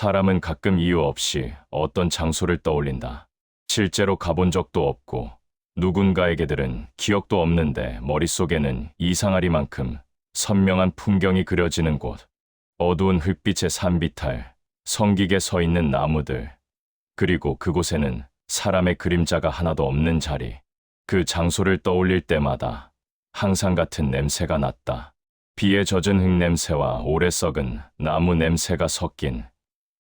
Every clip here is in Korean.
사람은 가끔 이유 없이 어떤 장소를 떠올린다. 실제로 가본 적도 없고 누군가에게 들은 기억도 없는데 머릿속에는 이상하리만큼 선명한 풍경이 그려지는 곳. 어두운 흙빛의 산비탈, 성기게 서 있는 나무들, 그리고 그곳에는 사람의 그림자가 하나도 없는 자리. 그 장소를 떠올릴 때마다 항상 같은 냄새가 났다. 비에 젖은 흙 냄새와 오래 썩은 나무 냄새가 섞인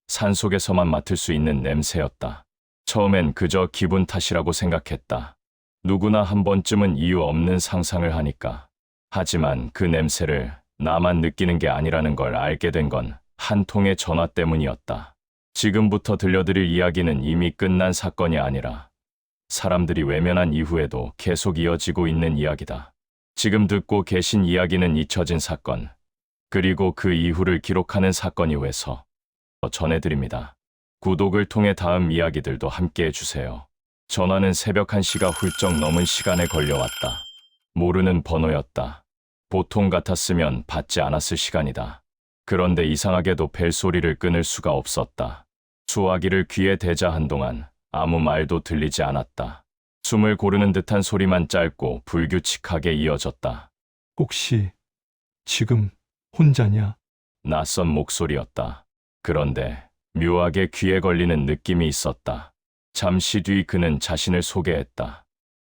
산속에서만 맡을 수 있는 냄새였다. 처음엔 그저 기분 탓이라고 생각했다. 누구나 한 번쯤은 이유 없는 상상을 하니까. 하지만 그 냄새를 나만 느끼는 게 아니라는 걸 알게 된 건 한 통의 전화 때문이었다. 지금부터 들려드릴 이야기는 이미 끝난 사건이 아니라 사람들이 외면한 이후에도 계속 이어지고 있는 이야기다. 지금 듣고 계신 이야기는 잊혀진 사건, 그리고 그 이후를 기록하는 사건이 돼서 전해드립니다. 구독을 통해 다음 이야기들도 함께 해주세요. 전화는 새벽 1시가 훌쩍 넘은 시간에 걸려왔다. 모르는 번호였다. 보통 같았으면 받지 않았을 시간이다. 그런데 이상하게도 벨소리를 끊을 수가 없었다. 수화기를 귀에 대자 한동안 아무 말도 들리지 않았다. 숨을 고르는 듯한 소리만 짧고 불규칙하게 이어졌다. 혹시 지금 혼자냐? 낯선 목소리였다. 그런데 묘하게 귀에 걸리는 느낌이 있었다. 잠시 뒤 그는 자신을 소개했다.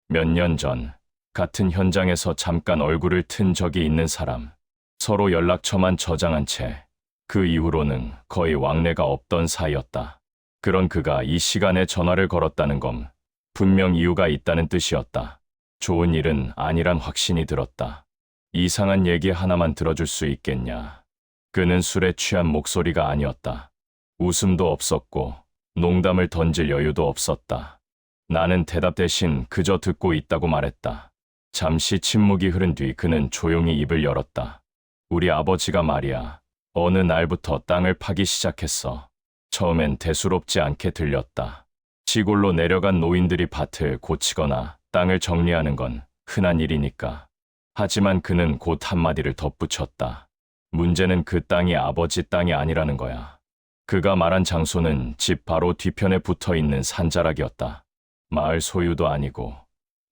몇 년 전 같은 현장에서 잠깐 얼굴을 튼 적이 있는 사람. 서로 연락처만 저장한 채 그 이후로는 거의 왕래가 없던 사이였다. 그런 그가 이 시간에 전화를 걸었다는 건 분명 이유가 있다는 뜻이었다. 좋은 일은 아니란 확신이 들었다. 이상한 얘기 하나만 들어줄 수 있겠냐. 그는 술에 취한 목소리가 아니었다. 웃음도 없었고 농담을 던질 여유도 없었다. 나는 대답 대신 그저 듣고 있다고 말했다. 잠시 침묵이 흐른 뒤 그는 조용히 입을 열었다. 우리 아버지가 말이야. 어느 날부터 땅을 파기 시작했어. 처음엔 대수롭지 않게 들렸다. 시골로 내려간 노인들이 밭을 고치거나 땅을 정리하는 건 흔한 일이니까. 하지만 그는 곧 한마디를 덧붙였다. 문제는 그 땅이 아버지 땅이 아니라는 거야. 그가 말한 장소는 집 바로 뒤편에 붙어있는 산자락이었다. 마을 소유도 아니고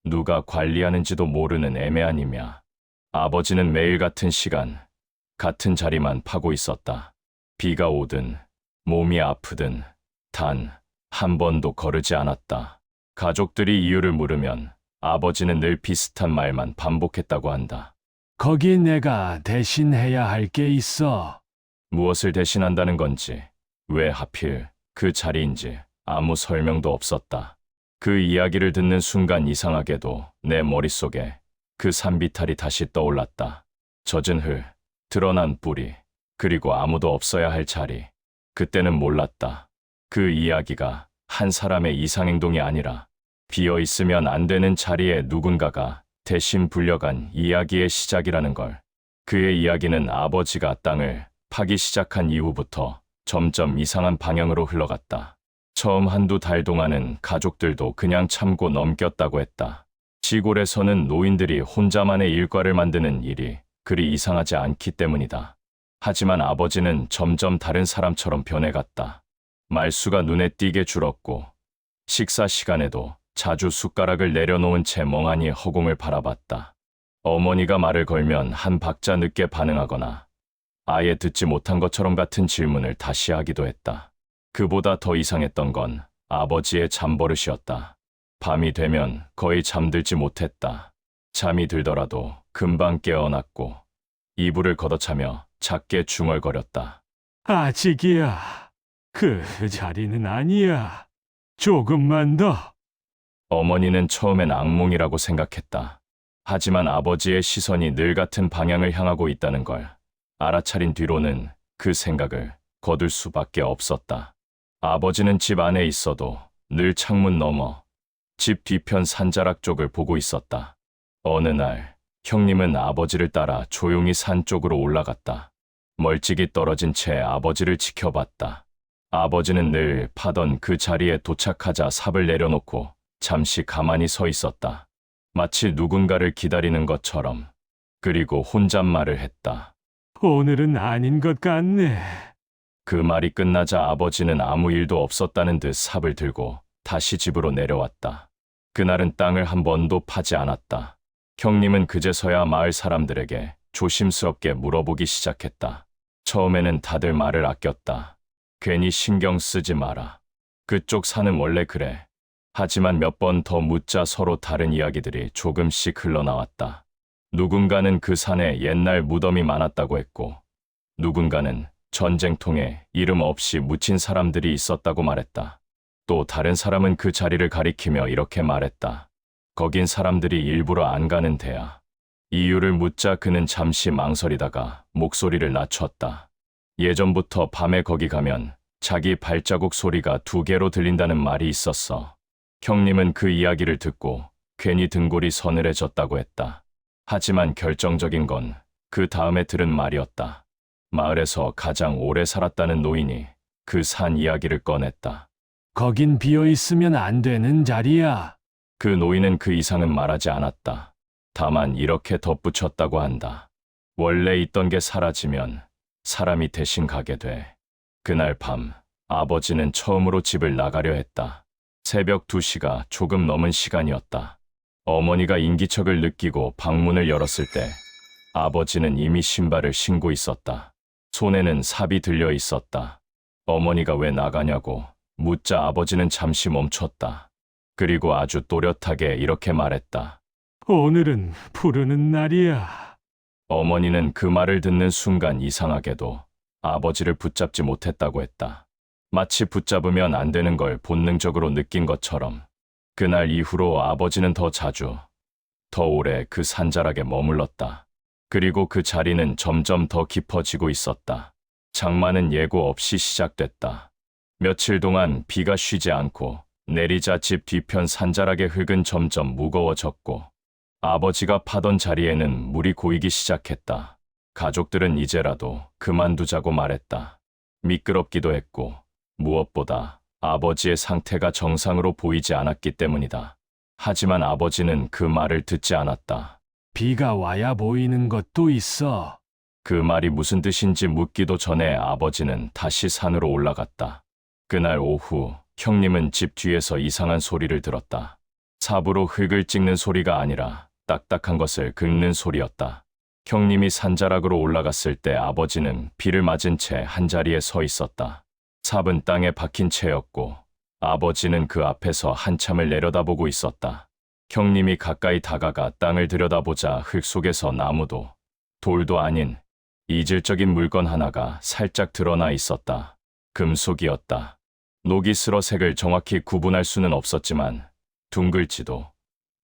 누가 관리하는지도 모르는 애매한 임야. 아버지는 매일 같은 시간, 같은 자리만 파고 있었다. 비가 오든 몸이 아프든 단 한 번도 거르지 않았다. 가족들이 이유를 물으면 아버지는 늘 비슷한 말만 반복했다고 한다. 거기 내가 대신해야 할 게 있어. 무엇을 대신한다는 건지, 왜 하필 그 자리인지 아무 설명도 없었다. 그 이야기를 듣는 순간 이상하게도 내 머릿속에 그 산비탈이 다시 떠올랐다. 젖은 흙, 드러난 뿌리, 그리고 아무도 없어야 할 자리. 그때는 몰랐다. 그 이야기가 한 사람의 이상행동이 아니라 비어 있으면 안 되는 자리에 누군가가 대신 불려간 이야기의 시작이라는 걸. 그의 이야기는 아버지가 땅을 파기 시작한 이후부터 점점 이상한 방향으로 흘러갔다. 처음 한두 달 동안은 가족들도 그냥 참고 넘겼다고 했다. 시골에서는 노인들이 혼자만의 일과를 만드는 일이 그리 이상하지 않기 때문이다. 하지만 아버지는 점점 다른 사람처럼 변해갔다. 말수가 눈에 띄게 줄었고 식사 시간에도 자주 숟가락을 내려놓은 채 멍하니 허공을 바라봤다. 어머니가 말을 걸면 한 박자 늦게 반응하거나 아예 듣지 못한 것처럼 같은 질문을 다시 하기도 했다. 그보다 더 이상했던 건 아버지의 잠버릇이었다. 밤이 되면 거의 잠들지 못했다. 잠이 들더라도 금방 깨어났고 이불을 걷어차며 작게 중얼거렸다. 아직이야. 그 자리는 아니야. 조금만 더. 어머니는 처음엔 악몽이라고 생각했다. 하지만 아버지의 시선이 늘 같은 방향을 향하고 있다는 걸 알아차린 뒤로는 그 생각을 거둘 수밖에 없었다. 아버지는 집 안에 있어도 늘 창문 너머 집 뒤편 산자락 쪽을 보고 있었다. 어느 날 형님은 아버지를 따라 조용히 산 쪽으로 올라갔다. 멀찍이 떨어진 채 아버지를 지켜봤다. 아버지는 늘 파던 그 자리에 도착하자 삽을 내려놓고 잠시 가만히 서 있었다. 마치 누군가를 기다리는 것처럼. 그리고 혼잣말을 했다. 오늘은 아닌 것 같네. 그 말이 끝나자 아버지는 아무 일도 없었다는 듯 삽을 들고 다시 집으로 내려왔다. 그날은 땅을 한 번도 파지 않았다. 형님은 그제서야 마을 사람들에게 조심스럽게 물어보기 시작했다. 처음에는 다들 말을 아꼈다. 괜히 신경 쓰지 마라. 그쪽 산은 원래 그래. 하지만 몇 번 더 묻자 서로 다른 이야기들이 조금씩 흘러나왔다. 누군가는 그 산에 옛날 무덤이 많았다고 했고, 누군가는 전쟁통에 이름 없이 묻힌 사람들이 있었다고 말했다. 또 다른 사람은 그 자리를 가리키며 이렇게 말했다. 거긴 사람들이 일부러 안 가는 데야. 이유를 묻자 그는 잠시 망설이다가 목소리를 낮췄다. 예전부터 밤에 거기 가면 자기 발자국 소리가 2개로 들린다는 말이 있었어. 형님은 그 이야기를 듣고 괜히 등골이 서늘해졌다고 했다. 하지만 결정적인 건 그 다음에 들은 말이었다. 마을에서 가장 오래 살았다는 노인이 그 산 이야기를 꺼냈다. 거긴 비어 있으면 안 되는 자리야. 그 노인은 그 이상은 말하지 않았다. 다만 이렇게 덧붙였다고 한다. 원래 있던 게 사라지면 사람이 대신 가게 돼. 그날 밤 아버지는 처음으로 집을 나가려 했다. 새벽 2시가 조금 넘은 시간이었다. 어머니가 인기척을 느끼고 방문을 열었을 때 아버지는 이미 신발을 신고 있었다. 손에는 삽이 들려 있었다. 어머니가 왜 나가냐고 묻자 아버지는 잠시 멈췄다. 그리고 아주 또렷하게 이렇게 말했다. 오늘은 부르는 날이야. 어머니는 그 말을 듣는 순간 이상하게도 아버지를 붙잡지 못했다고 했다. 마치 붙잡으면 안 되는 걸 본능적으로 느낀 것처럼. 그날 이후로 아버지는 더 자주, 더 오래 그 산자락에 머물렀다. 그리고 그 자리는 점점 더 깊어지고 있었다. 장마는 예고 없이 시작됐다. 며칠 동안 비가 쉬지 않고 내리자 집 뒤편 산자락의 흙은 점점 무거워졌고 아버지가 파던 자리에는 물이 고이기 시작했다. 가족들은 이제라도 그만두자고 말했다. 미끄럽기도 했고 무엇보다 아버지의 상태가 정상으로 보이지 않았기 때문이다. 하지만 아버지는 그 말을 듣지 않았다. 비가 와야 보이는 것도 있어. 그 말이 무슨 뜻인지 묻기도 전에 아버지는 다시 산으로 올라갔다. 그날 오후 형님은 집 뒤에서 이상한 소리를 들었다. 삽으로 흙을 찍는 소리가 아니라 딱딱한 것을 긁는 소리였다. 형님이 산자락으로 올라갔을 때 아버지는 비를 맞은 채 한자리에 서 있었다. 삽은 땅에 박힌 채였고 아버지는 그 앞에서 한참을 내려다보고 있었다. 형님이 가까이 다가가 땅을 들여다보자 흙 속에서 나무도 돌도 아닌 이질적인 물건 하나가 살짝 드러나 있었다. 금속이었다. 녹이 슬어 색을 정확히 구분할 수는 없었지만 둥글지도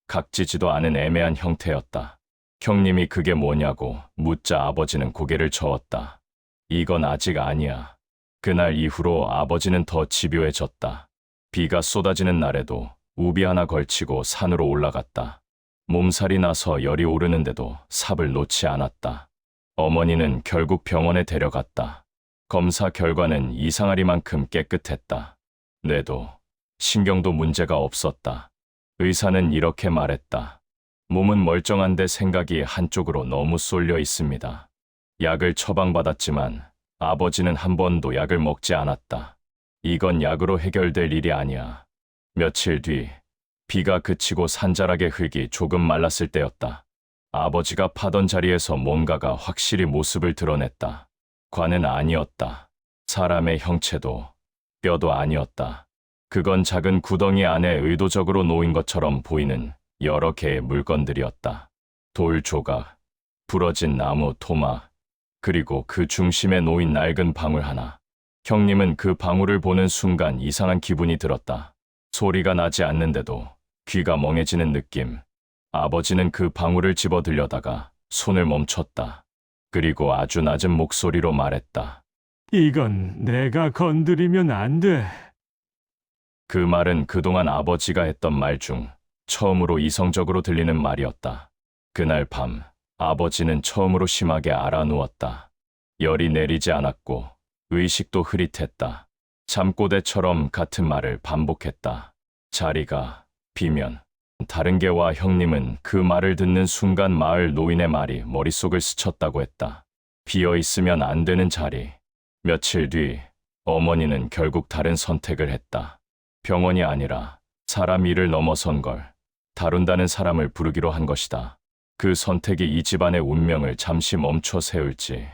각지지도 않은 애매한 형태였다. 형님이 그게 뭐냐고 묻자 아버지는 고개를 저었다. 이건 아직 아니야. 그날 이후로 아버지는 더 집요해졌다. 비가 쏟아지는 날에도 우비 하나 걸치고 산으로 올라갔다. 몸살이 나서 열이 오르는데도 삽을 놓지 않았다. 어머니는 결국 병원에 데려갔다. 검사 결과는 이상하리만큼 깨끗했다. 뇌도 신경도 문제가 없었다. 의사는 이렇게 말했다. 몸은 멀쩡한데 생각이 한쪽으로 너무 쏠려 있습니다. 약을 처방받았지만 아버지는 한 번도 약을 먹지 않았다. 이건 약으로 해결될 일이 아니야. 며칠 뒤 비가 그치고 산자락의 흙이 조금 말랐을 때였다. 아버지가 파던 자리에서 뭔가가 확실히 모습을 드러냈다. 관은 아니었다. 사람의 형체도 뼈도 아니었다. 그건 작은 구덩이 안에 의도적으로 놓인 것처럼 보이는 여러 개의 물건들이었다. 돌 조각, 부러진 나무 토막, 그리고 그 중심에 놓인 낡은 방울 하나. 형님은 그 방울을 보는 순간 이상한 기분이 들었다. 소리가 나지 않는데도 귀가 멍해지는 느낌. 아버지는 그 방울을 집어 들려다가 손을 멈췄다. 그리고 아주 낮은 목소리로 말했다. 이건 내가 건드리면 안 돼. 그 말은 그동안 아버지가 했던 말 중 처음으로 이성적으로 들리는 말이었다. 그날 밤 아버지는 처음으로 심하게 알아누웠다. 열이 내리지 않았고 의식도 흐릿했다. 잠꼬대처럼 같은 말을 반복했다. 자리가 비면 다른 개와 형님은 그 말을 듣는 순간 마을 노인의 말이 머릿속을 스쳤다고 했다. 비어 있으면 안 되는 자리. 며칠 뒤 어머니는 결국 다른 선택을 했다. 병원이 아니라 사람 일을 넘어선 걸 다룬다는 사람을 부르기로 한 것이다. 그 선택이 이 집안의 운명을 잠시 멈춰 세울지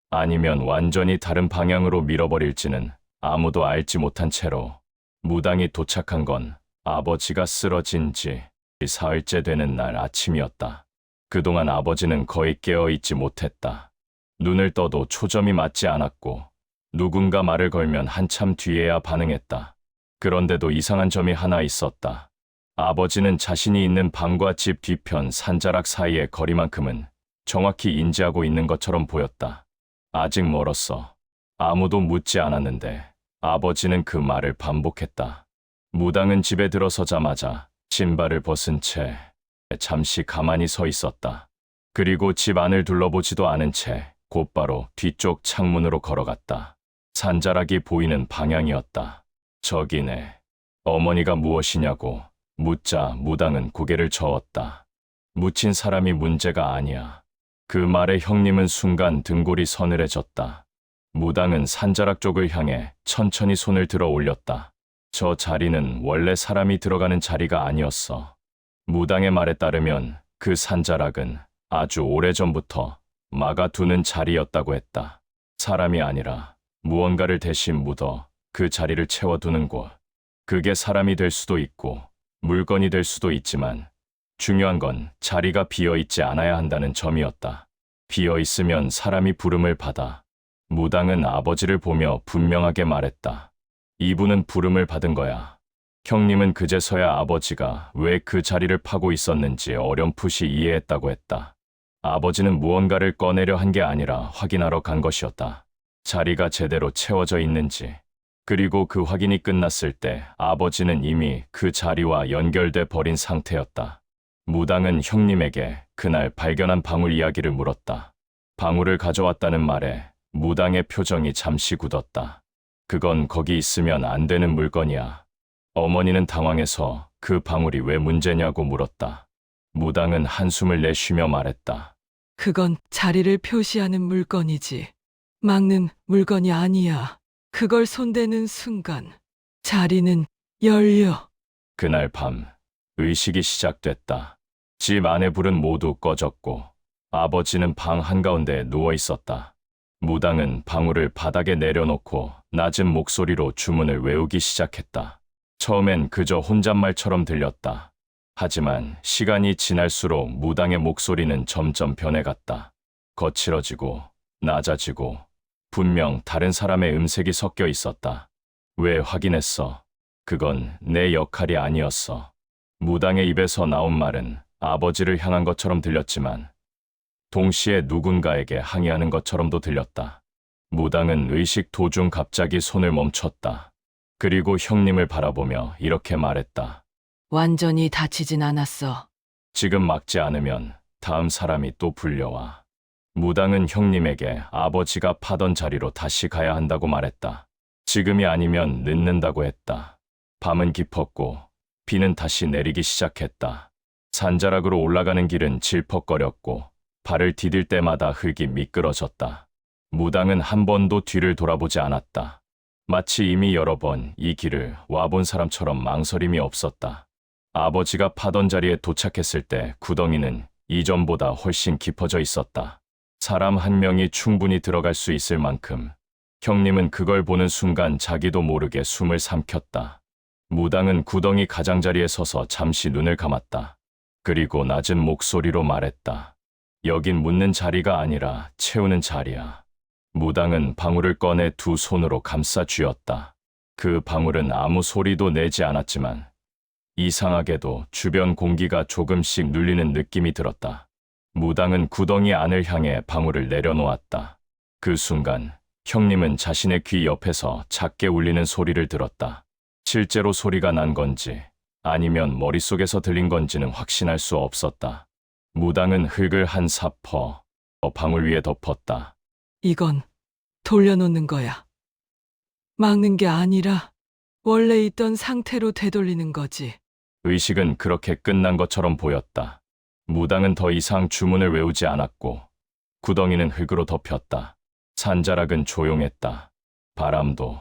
아니면 완전히 다른 방향으로 밀어버릴지는 아무도 알지 못한 채로 무당이 도착한 건 아버지가 쓰러진 지 사흘째 되는 날 아침이었다. 그동안 아버지는 거의 깨어있지 못했다. 눈을 떠도 초점이 맞지 않았고 누군가 말을 걸면 한참 뒤에야 반응했다. 그런데도 이상한 점이 하나 있었다. 아버지는 자신이 있는 방과 집 뒤편 산자락 사이의 거리만큼은 정확히 인지하고 있는 것처럼 보였다. 아직 멀었어. 아무도 묻지 않았는데 아버지는 그 말을 반복했다. 무당은 집에 들어서자마자 신발을 벗은 채 잠시 가만히 서 있었다. 그리고 집 안을 둘러보지도 않은 채 곧바로 뒤쪽 창문으로 걸어갔다. 산자락이 보이는 방향이었다. 저기네. 어머니가 무엇이냐고 묻자 무당은 고개를 저었다. 묻힌 사람이 문제가 아니야. 그 말에 형님은 순간 등골이 서늘해졌다. 무당은 산자락 쪽을 향해 천천히 손을 들어 올렸다. 저 자리는 원래 사람이 들어가는 자리가 아니었어. 무당의 말에 따르면 그 산자락은 아주 오래전부터 막아두는 자리였다고 했다. 사람이 아니라 무언가를 대신 묻어 그 자리를 채워두는 곳. 그게 사람이 될 수도 있고 물건이 될 수도 있지만 중요한 건 자리가 비어있지 않아야 한다는 점이었다. 비어있으면 사람이 부름을 받아. 무당은 아버지를 보며 분명하게 말했다. 이분은 부름을 받은 거야. 형님은 그제서야 아버지가 왜 그 자리를 파고 있었는지 어렴풋이 이해했다고 했다. 아버지는 무언가를 꺼내려 한 게 아니라 확인하러 간 것이었다. 자리가 제대로 채워져 있는지. 그리고 그 확인이 끝났을 때 아버지는 이미 그 자리와 연결돼 버린 상태였다. 무당은 형님에게 그날 발견한 방울 이야기를 물었다. 방울을 가져왔다는 말에 무당의 표정이 잠시 굳었다. 그건 거기 있으면 안 되는 물건이야. 어머니는 당황해서 그 방울이 왜 문제냐고 물었다. 무당은 한숨을 내쉬며 말했다. 그건 자리를 표시하는 물건이지. 막는 물건이 아니야. 그걸 손대는 순간 자리는 열려. 그날 밤 의식이 시작됐다. 집 안의 불은 모두 꺼졌고 아버지는 방 한가운데 누워 있었다. 무당은 방울을 바닥에 내려놓고 낮은 목소리로 주문을 외우기 시작했다. 처음엔 그저 혼잣말처럼 들렸다. 하지만 시간이 지날수록 무당의 목소리는 점점 변해갔다. 거칠어지고 낮아지고 분명 다른 사람의 음색이 섞여 있었다. 왜 확인했어? 그건 내 역할이 아니었어. 무당의 입에서 나온 말은 아버지를 향한 것처럼 들렸지만 동시에 누군가에게 항의하는 것처럼도 들렸다. 무당은 의식 도중 갑자기 손을 멈췄다. 그리고 형님을 바라보며 이렇게 말했다. 완전히 다치진 않았어. 지금 막지 않으면 다음 사람이 또 불려와. 무당은 형님에게 아버지가 파던 자리로 다시 가야 한다고 말했다. 지금이 아니면 늦는다고 했다. 밤은 깊었고 비는 다시 내리기 시작했다. 산자락으로 올라가는 길은 질퍽거렸고 발을 디딜 때마다 흙이 미끄러졌다. 무당은 한 번도 뒤를 돌아보지 않았다. 마치 이미 여러 번 이 길을 와본 사람처럼 망설임이 없었다. 아버지가 파던 자리에 도착했을 때 구덩이는 이전보다 훨씬 깊어져 있었다. 사람 한 명이 충분히 들어갈 수 있을 만큼. 형님은 그걸 보는 순간 자기도 모르게 숨을 삼켰다. 무당은 구덩이 가장자리에 서서 잠시 눈을 감았다. 그리고 낮은 목소리로 말했다. 여긴 묻는 자리가 아니라 채우는 자리야. 무당은 방울을 꺼내 두 손으로 감싸 쥐었다. 그 방울은 아무 소리도 내지 않았지만 이상하게도 주변 공기가 조금씩 눌리는 느낌이 들었다. 무당은 구덩이 안을 향해 방울을 내려놓았다. 그 순간 형님은 자신의 귀 옆에서 작게 울리는 소리를 들었다. 실제로 소리가 난 건지 아니면 머릿속에서 들린 건지는 확신할 수 없었다. 무당은 흙을 한 사퍼 방울 위에 덮었다. 이건 돌려놓는 거야. 막는 게 아니라 원래 있던 상태로 되돌리는 거지. 의식은 그렇게 끝난 것처럼 보였다. 무당은 더 이상 주문을 외우지 않았고 구덩이는 흙으로 덮였다. 산자락은 조용했다. 바람도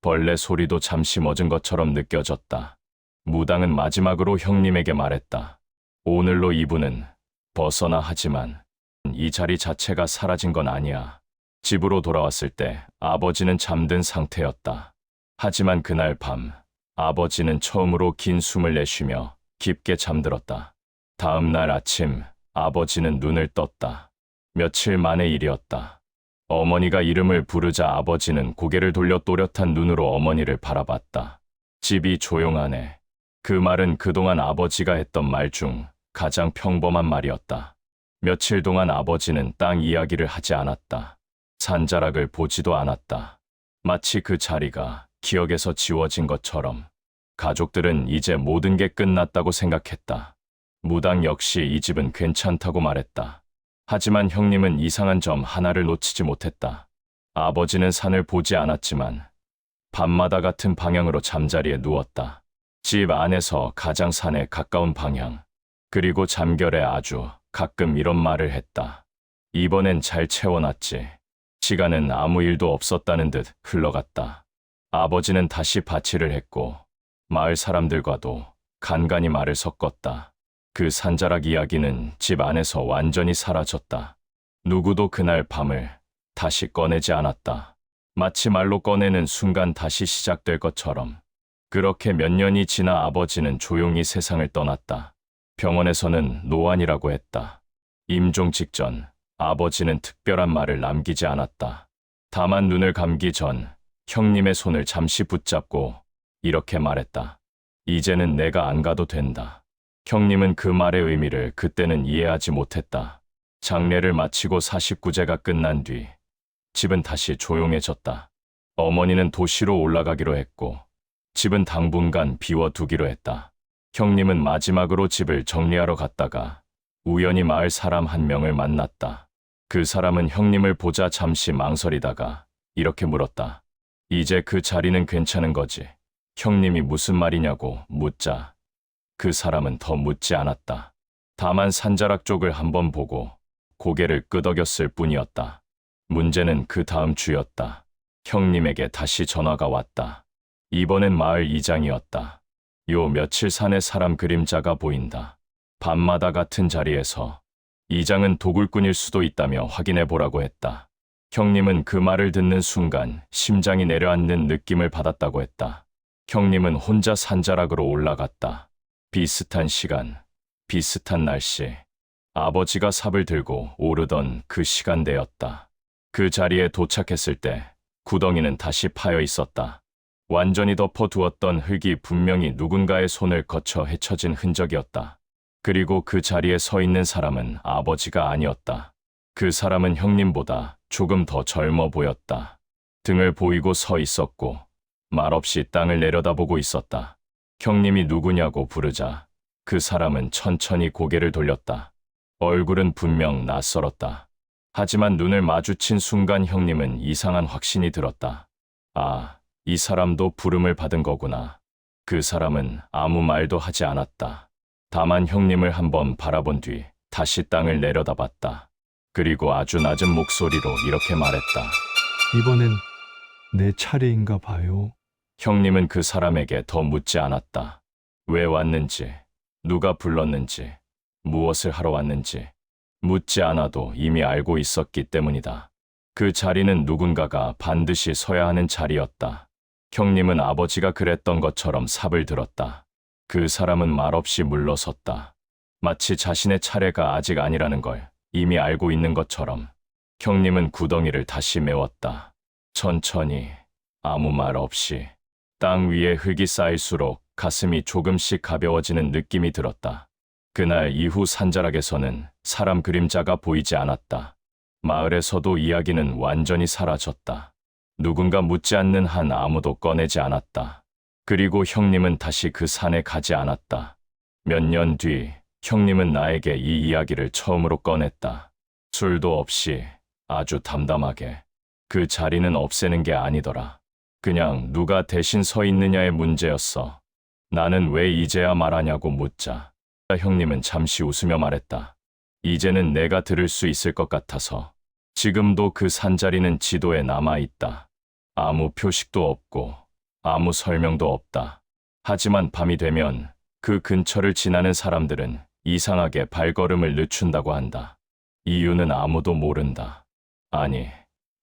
벌레 소리도 잠시 멎은 것처럼 느껴졌다. 무당은 마지막으로 형님에게 말했다. 오늘로 이분은 벗어나 하지만 이 자리 자체가 사라진 건 아니야. 집으로 돌아왔을 때 아버지는 잠든 상태였다. 하지만 그날 밤 아버지는 처음으로 긴 숨을 내쉬며 깊게 잠들었다. 다음 날 아침 아버지는 눈을 떴다. 며칠 만의 일이었다. 어머니가 이름을 부르자 아버지는 고개를 돌려 또렷한 눈으로 어머니를 바라봤다. 집이 조용하네. 그 말은 그동안 아버지가 했던 말 중 가장 평범한 말이었다. 며칠 동안 아버지는 땅 이야기를 하지 않았다. 산자락을 보지도 않았다. 마치 그 자리가 기억에서 지워진 것처럼 가족들은 이제 모든 게 끝났다고 생각했다. 무당 역시 이 집은 괜찮다고 말했다. 하지만 형님은 이상한 점 하나를 놓치지 못했다. 아버지는 산을 보지 않았지만 밤마다 같은 방향으로 잠자리에 누웠다. 집 안에서 가장 산에 가까운 방향. 그리고 잠결에 아주 가끔 이런 말을 했다. 이번엔 잘 채워놨지. 시간은 아무 일도 없었다는 듯 흘러갔다. 아버지는 다시 바치를 했고 마을 사람들과도 간간히 말을 섞었다. 그 산자락 이야기는 집 안에서 완전히 사라졌다. 누구도 그날 밤을 다시 꺼내지 않았다. 마치 말로 꺼내는 순간 다시 시작될 것처럼. 그렇게 몇 년이 지나 아버지는 조용히 세상을 떠났다. 병원에서는 노안이라고 했다. 임종 직전 아버지는 특별한 말을 남기지 않았다. 다만 눈을 감기 전 형님의 손을 잠시 붙잡고 이렇게 말했다. 이제는 내가 안 가도 된다. 형님은 그 말의 의미를 그때는 이해하지 못했다. 장례를 마치고 49제가 끝난 뒤 집은 다시 조용해졌다. 어머니는 도시로 올라가기로 했고 집은 당분간 비워두기로 했다. 형님은 마지막으로 집을 정리하러 갔다가 우연히 마을 사람 한 명을 만났다. 그 사람은 형님을 보자 잠시 망설이다가 이렇게 물었다. 이제 그 자리는 괜찮은 거지? 형님이 무슨 말이냐고 묻자 그 사람은 더 묻지 않았다. 다만 산자락 쪽을 한번 보고 고개를 끄덕였을 뿐이었다. 문제는 그 다음 주였다. 형님에게 다시 전화가 왔다. 이번엔 마을 이장이었다. 요 며칠 산에 사람 그림자가 보인다. 밤마다 같은 자리에서 이장은 도굴꾼일 수도 있다며 확인해 보라고 했다. 형님은 그 말을 듣는 순간 심장이 내려앉는 느낌을 받았다고 했다. 형님은 혼자 산자락으로 올라갔다. 비슷한 시간, 비슷한 날씨. 아버지가 삽을 들고 오르던 그 시간대였다. 그 자리에 도착했을 때 구덩이는 다시 파여 있었다. 완전히 덮어두었던 흙이 분명히 누군가의 손을 거쳐 헤쳐진 흔적이었다. 그리고 그 자리에 서 있는 사람은 아버지가 아니었다. 그 사람은 형님보다 조금 더 젊어 보였다. 등을 보이고 서 있었고 말없이 땅을 내려다보고 있었다. 형님이 누구냐고 부르자 그 사람은 천천히 고개를 돌렸다. 얼굴은 분명 낯설었다. 하지만 눈을 마주친 순간 형님은 이상한 확신이 들었다. 아, 이 사람도 부름을 받은 거구나. 그 사람은 아무 말도 하지 않았다. 다만 형님을 한번 바라본 뒤 다시 땅을 내려다봤다. 그리고 아주 낮은 목소리로 이렇게 말했다. 이번엔 내 차례인가 봐요. 형님은 그 사람에게 더 묻지 않았다. 왜 왔는지, 누가 불렀는지, 무엇을 하러 왔는지 묻지 않아도 이미 알고 있었기 때문이다. 그 자리는 누군가가 반드시 서야 하는 자리였다. 형님은 아버지가 그랬던 것처럼 삽을 들었다. 그 사람은 말없이 물러섰다. 마치 자신의 차례가 아직 아니라는 걸 이미 알고 있는 것처럼. 형님은 구덩이를 다시 메웠다. 천천히, 아무 말 없이. 땅 위에 흙이 쌓일수록 가슴이 조금씩 가벼워지는 느낌이 들었다. 그날 이후 산자락에서는 사람 그림자가 보이지 않았다. 마을에서도 이야기는 완전히 사라졌다. 누군가 묻지 않는 한 아무도 꺼내지 않았다. 그리고 형님은 다시 그 산에 가지 않았다. 몇 년 뒤 형님은 나에게 이 이야기를 처음으로 꺼냈다. 술도 없이 아주 담담하게. 그 자리는 없애는 게 아니더라. 그냥 누가 대신 서 있느냐의 문제였어. 나는 왜 이제야 말하냐고 묻자 형님은 잠시 웃으며 말했다. 이제는 내가 들을 수 있을 것 같아서. 지금도 그 산자리는 지도에 남아있다. 아무 표식도 없고 아무 설명도 없다. 하지만 밤이 되면 그 근처를 지나는 사람들은 이상하게 발걸음을 늦춘다고 한다. 이유는 아무도 모른다. 아니,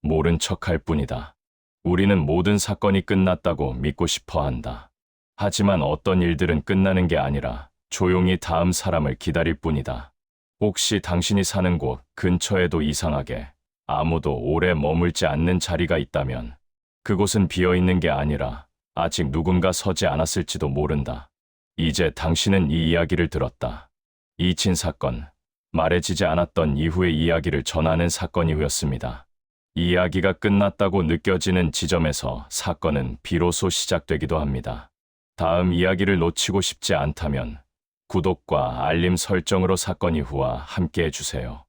모른 척할 뿐이다. 우리는 모든 사건이 끝났다고 믿고 싶어 한다. 하지만 어떤 일들은 끝나는 게 아니라 조용히 다음 사람을 기다릴 뿐이다. 혹시 당신이 사는 곳 근처에도 이상하게 아무도 오래 머물지 않는 자리가 있다면 그곳은 비어 있는 게 아니라 아직 누군가 서지 않았을지도 모른다. 이제 당신은 이 이야기를 들었다. 이친 사건, 말해지지 않았던 이후의 이야기를 전하는 사건 이후였습니다. 이야기가 끝났다고 느껴지는 지점에서 사건은 비로소 시작되기도 합니다. 다음 이야기를 놓치고 싶지 않다면 구독과 알림 설정으로 사건 이후와 함께 해주세요.